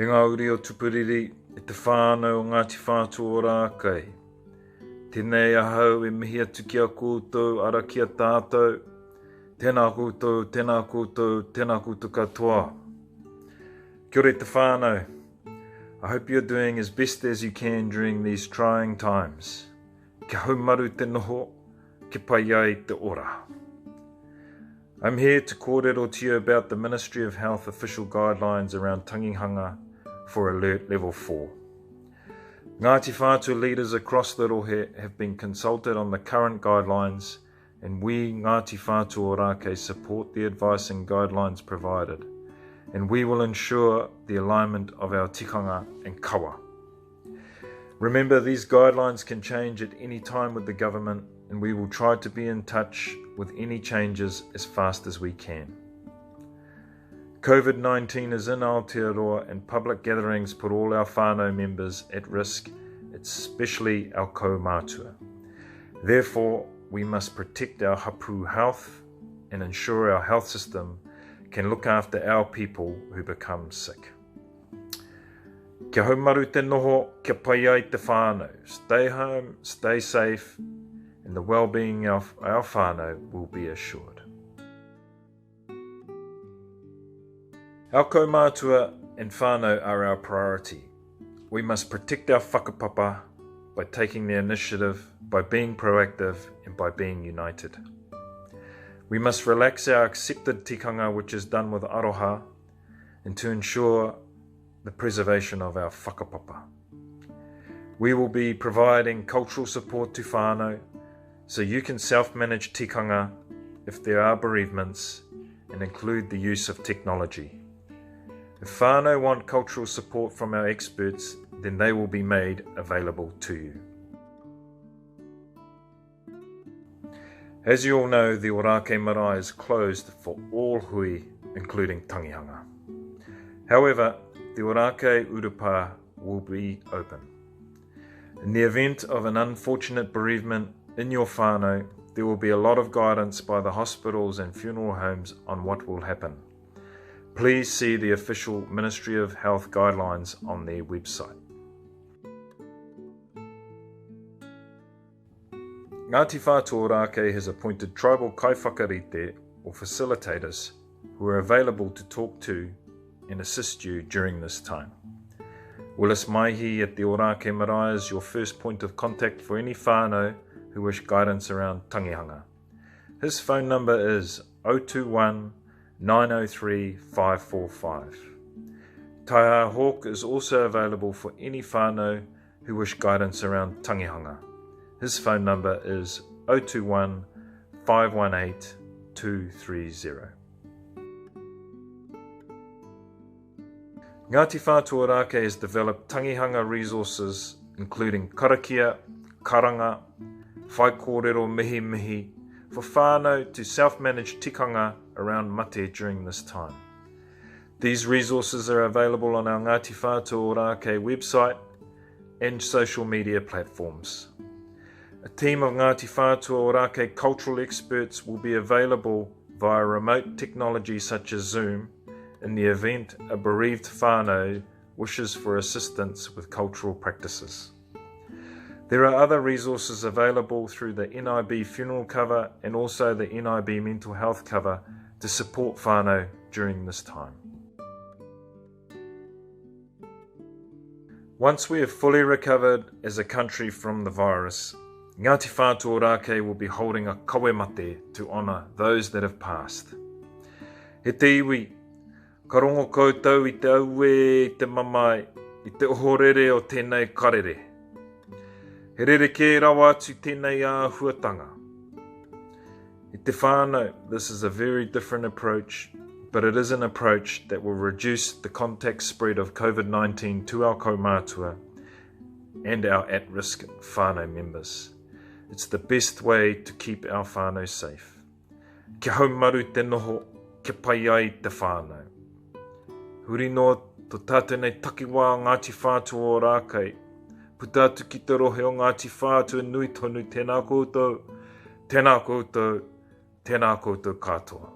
He ngā uri o tupuriri e te whānau o Ngāti Whātua Ōrākei. Tēnei ahau e mihi atu ki a koutou, ara ki a tātou. Tēnā koutou, tēnā koutou, tēnā koutou katoa. Kia ora te whānau. I hope you're doing as best as you can during these trying times. Kia haumaru te noho, ki pai ai te ora. I'm here to kōrero to you about the Ministry of Health official guidelines around Tangihanga for Alert Level 4. Ngāti Whātua leaders across the rohe have been consulted on the current guidelines, and we Ngāti Whātua Ōrākei support the advice and guidelines provided, and we will ensure the alignment of our tikanga and kawa. Remember, these guidelines can change at any time with the government, and we will try to be in touch with any changes as fast as we can. COVID-19 is in Aotearoa, and public gatherings put all our whānau members at risk, especially our kaumātua. Therefore, we must protect our hapu health and ensure our health system can look after our people who become sick. Kia haumaru te noho, kia pai ai te whānau. Stay home, stay safe, and the well-being of our whānau will be assured. Our kaumātua and whānau are our priority. We must protect our whakapapa by taking the initiative, by being proactive, and by being united. We must relax our accepted tikanga, which is done with aroha, and to ensure the preservation of our whakapapa. We will be providing cultural support to whānau, so you can self-manage tikanga if there are bereavements, and include the use of technology. If whānau want cultural support from our experts, then they will be made available to you. As you all know, the Ōrākei marae is closed for all hui, including Tangihanga. However, the Ōrākei urupā will be open. In the event of an unfortunate bereavement in your whānau, there will be a lot of guidance by the hospitals and funeral homes on what will happen. Please see the official Ministry of Health guidelines on their website. Ngāti Whātua Ōrākei has appointed tribal kaiwhakarite or facilitators who are available to talk to and assist you during this time. Willis Maihi at the Ōrākei marae is your first point of contact for any whānau who wish guidance around Tangihanga. His phone number is 021 903 545. Taiha Hawk is also available for any whānau who wish guidance around Tangihanga. His phone number is 021 518 230. Ngāti Whātua Ōrākei has developed Tangihanga resources including karakia, karanga, whai kōrero mihi mihi for whānau to self-manage tikanga around mate during this time. These resources are available on our Ngāti Whātua Ōrākei website and social media platforms. A team of Ngāti Whātua Ōrākei cultural experts will be available via remote technology such as Zoom in the event a bereaved whānau wishes for assistance with cultural practices. There are other resources available through the NIB funeral cover and also the NIB mental health cover to support whānau during this time. Once we have fully recovered as a country from the virus, Ngāti Whātua Ōrākei will be holding a kawemate to honour those that have passed. He te iwi, ka rongo koutou I te aue I te mamae, I te ohorere o tēnei karere. He rereke rawa atu tēnei āhuatanga. I te whānau, this is a very different approach, but it is an approach that will reduce the contact spread of COVID-19 to our kaumātua and our at-risk whānau members. It's the best way to keep our whānau safe. Kia haumaru te noho, kia pai ai te whānau. Huri no to tātou nei takiwā Ngāti Whātua Ōrākei. Puta atu ki te rohe o Ngāti Whātua nui tonu tēnā koutou, tēnā koutou, tēnā koutou katoa.